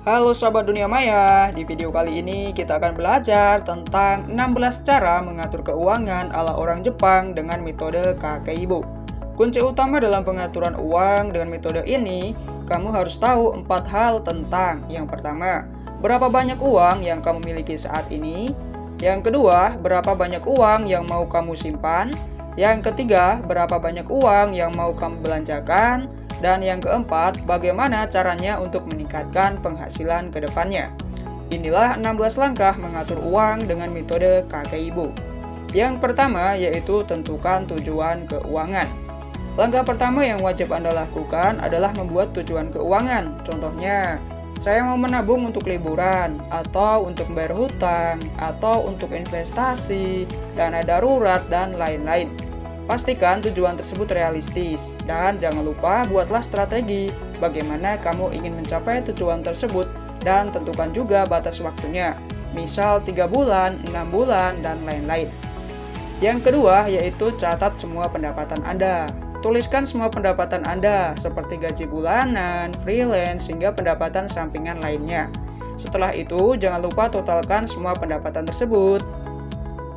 Halo sahabat dunia maya, di video kali ini kita akan belajar tentang 16 cara mengatur keuangan ala orang Jepang dengan metode kakeibo. Kunci utama dalam pengaturan uang dengan metode ini, kamu harus tahu 4 hal tentang: yang pertama, berapa banyak uang yang kamu miliki saat ini; yang kedua, berapa banyak uang yang mau kamu simpan; yang ketiga, berapa banyak uang yang mau kamu belanjakan; dan yang keempat, bagaimana caranya untuk meningkatkan penghasilan ke depannya. Inilah 16 langkah mengatur uang dengan metode kakeibo. Yang pertama yaitu tentukan tujuan keuangan. Langkah pertama yang wajib Anda lakukan adalah membuat tujuan keuangan. Contohnya, saya mau menabung untuk liburan, atau untuk membayar hutang, atau untuk investasi, dana darurat, dan lain-lain. Pastikan tujuan tersebut realistis, dan jangan lupa buatlah strategi bagaimana kamu ingin mencapai tujuan tersebut, dan tentukan juga batas waktunya, misal 3 bulan, 6 bulan, dan lain-lain. Yang kedua yaitu catat semua pendapatan Anda. Tuliskan semua pendapatan Anda seperti gaji bulanan, freelance, hingga pendapatan sampingan lainnya. Setelah itu jangan lupa totalkan semua pendapatan tersebut.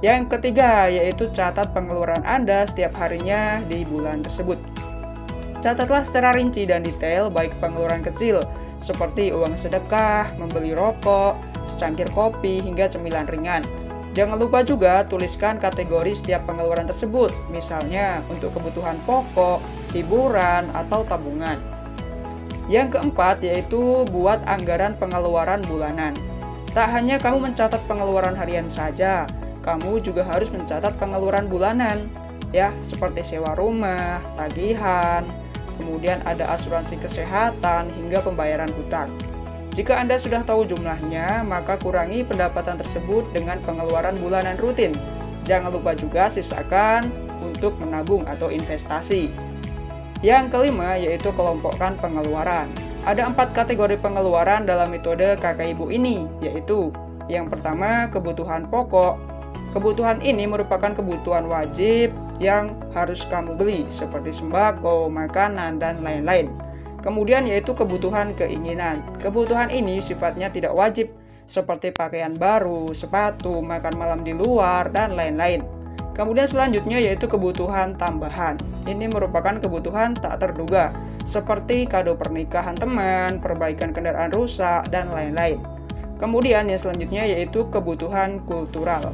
Yang ketiga yaitu catat pengeluaran Anda setiap harinya di bulan tersebut. Catatlah secara rinci dan detail baik pengeluaran kecil seperti uang sedekah, membeli rokok, secangkir kopi, hingga cemilan ringan. Jangan lupa juga tuliskan kategori setiap pengeluaran tersebut, misalnya untuk kebutuhan pokok, hiburan, atau tabungan. Yang keempat yaitu buat anggaran pengeluaran bulanan. Tak hanya kamu mencatat pengeluaran harian saja, kamu juga harus mencatat pengeluaran bulanan, ya, seperti sewa rumah, tagihan, kemudian ada asuransi kesehatan, hingga pembayaran hutang. Jika Anda sudah tahu jumlahnya, maka kurangi pendapatan tersebut dengan pengeluaran bulanan rutin. Jangan lupa juga sisakan untuk menabung atau investasi. Yang kelima yaitu kelompokkan pengeluaran. Ada 4 kategori pengeluaran dalam metode kakeibo ini, yaitu yang pertama, kebutuhan pokok. Kebutuhan ini merupakan kebutuhan wajib yang harus kamu beli, seperti sembako, makanan, dan lain-lain. Kemudian yaitu kebutuhan keinginan. Kebutuhan ini sifatnya tidak wajib, seperti pakaian baru, sepatu, makan malam di luar, dan lain-lain. Kemudian selanjutnya yaitu kebutuhan tambahan. Ini merupakan kebutuhan tak terduga, seperti kado pernikahan teman, perbaikan kendaraan rusak, dan lain-lain. Kemudian yang selanjutnya yaitu kebutuhan kultural.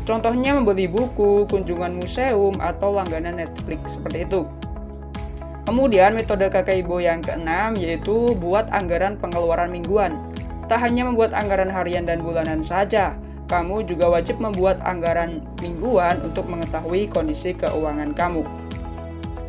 Contohnya membeli buku, kunjungan museum, atau langganan Netflix, seperti itu. Kemudian metode kakeibo yang keenam yaitu buat anggaran pengeluaran mingguan. Tak hanya membuat anggaran harian dan bulanan saja, kamu juga wajib membuat anggaran mingguan untuk mengetahui kondisi keuangan kamu.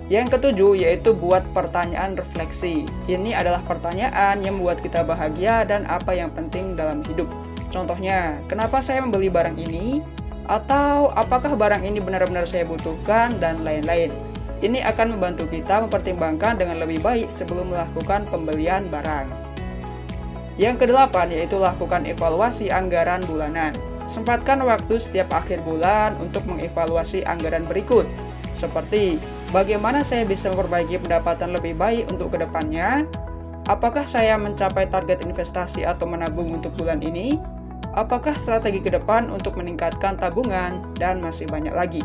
Yang ketujuh yaitu buat pertanyaan refleksi. Ini adalah pertanyaan yang membuat kita bahagia dan apa yang penting dalam hidup. Contohnya, kenapa saya membeli barang ini? Atau apakah barang ini benar-benar saya butuhkan, dan lain-lain. Ini akan membantu kita mempertimbangkan dengan lebih baik sebelum melakukan pembelian barang. Yang kedelapan yaitu lakukan evaluasi anggaran bulanan. Sempatkan waktu setiap akhir bulan untuk mengevaluasi anggaran berikut, seperti bagaimana saya bisa memperbaiki pendapatan lebih baik untuk kedepannya, apakah saya mencapai target investasi atau menabung untuk bulan ini, apakah strategi ke depan untuk meningkatkan tabungan, dan masih banyak lagi.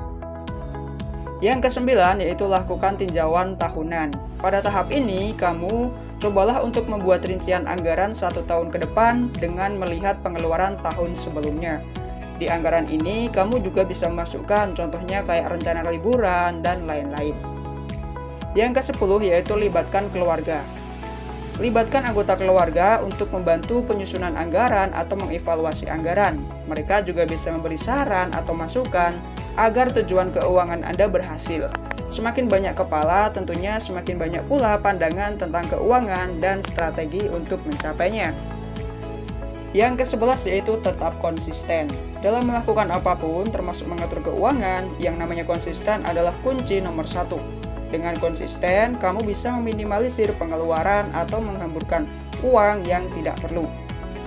Yang kesembilan yaitu lakukan tinjauan tahunan. Pada tahap ini, kamu cobalah untuk membuat rincian anggaran 1 tahun ke depan dengan melihat pengeluaran tahun sebelumnya. Di anggaran ini, kamu juga bisa memasukkan contohnya kayak rencana liburan, dan lain-lain. Yang ke-10 yaitu libatkan keluarga. Libatkan anggota keluarga untuk membantu penyusunan anggaran atau mengevaluasi anggaran. Mereka juga bisa memberi saran atau masukan agar tujuan keuangan Anda berhasil. Semakin banyak kepala, tentunya semakin banyak pula pandangan tentang keuangan dan strategi untuk mencapainya. Yang ke-11 yaitu tetap konsisten. Dalam melakukan apapun, termasuk mengatur keuangan, yang namanya konsisten adalah kunci nomor 1. Dengan konsisten, kamu bisa meminimalisir pengeluaran atau menghamburkan uang yang tidak perlu.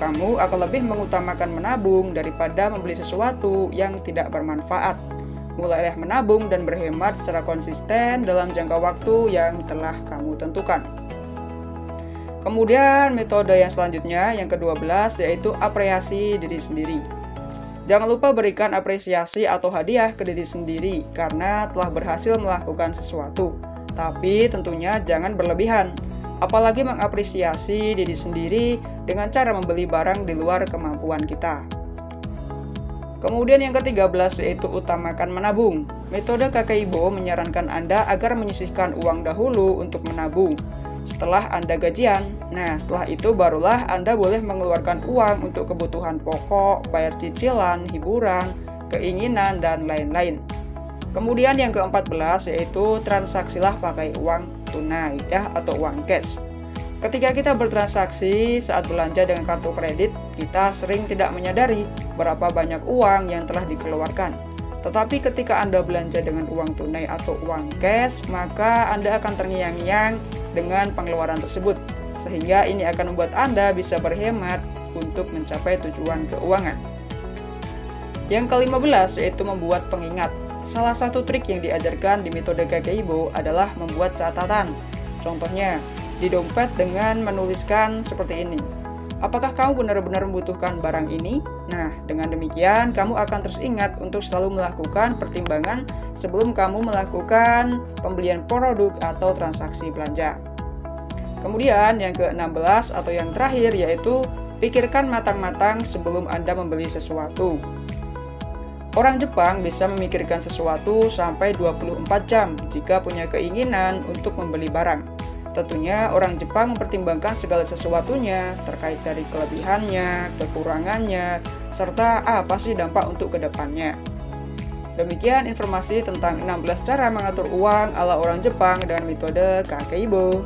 Kamu akan lebih mengutamakan menabung daripada membeli sesuatu yang tidak bermanfaat. Mulailah menabung dan berhemat secara konsisten dalam jangka waktu yang telah kamu tentukan. Kemudian metode yang selanjutnya, yang ke-12, yaitu apresiasi diri sendiri. Jangan lupa berikan apresiasi atau hadiah ke diri sendiri karena telah berhasil melakukan sesuatu. Tapi tentunya jangan berlebihan, apalagi mengapresiasi diri sendiri dengan cara membeli barang di luar kemampuan kita. Kemudian yang ke-13 yaitu utamakan menabung. Metode Kakek Ibo menyarankan Anda agar menyisihkan uang dahulu untuk menabung. Setelah Anda gajian, setelah itu barulah Anda boleh mengeluarkan uang untuk kebutuhan pokok, bayar cicilan, hiburan, keinginan, dan lain-lain. Kemudian yang ke-14 yaitu transaksilah pakai uang tunai atau uang cash. Ketika kita bertransaksi saat belanja dengan kartu kredit, kita sering tidak menyadari berapa banyak uang yang telah dikeluarkan. Tetapi ketika Anda belanja dengan uang tunai atau uang cash, maka Anda akan terngiang-ngiang dengan pengeluaran tersebut. Sehingga ini akan membuat Anda bisa berhemat untuk mencapai tujuan keuangan. Yang ke-15 yaitu membuat pengingat. Salah satu trik yang diajarkan di metode Kakek Ibo adalah membuat catatan. Contohnya, di dompet dengan menuliskan seperti ini. Apakah kamu benar-benar membutuhkan barang ini? Dengan demikian kamu akan terus ingat untuk selalu melakukan pertimbangan sebelum kamu melakukan pembelian produk atau transaksi belanja. Kemudian yang ke-16 atau yang terakhir yaitu pikirkan matang-matang sebelum Anda membeli sesuatu. Orang Jepang bisa memikirkan sesuatu sampai 24 jam jika punya keinginan untuk membeli barang. Tentunya orang Jepang mempertimbangkan segala sesuatunya terkait dari kelebihannya, kekurangannya, serta apa sih dampak untuk kedepannya. Demikian informasi tentang 16 cara mengatur uang ala orang Jepang dengan metode Kakek Ibo.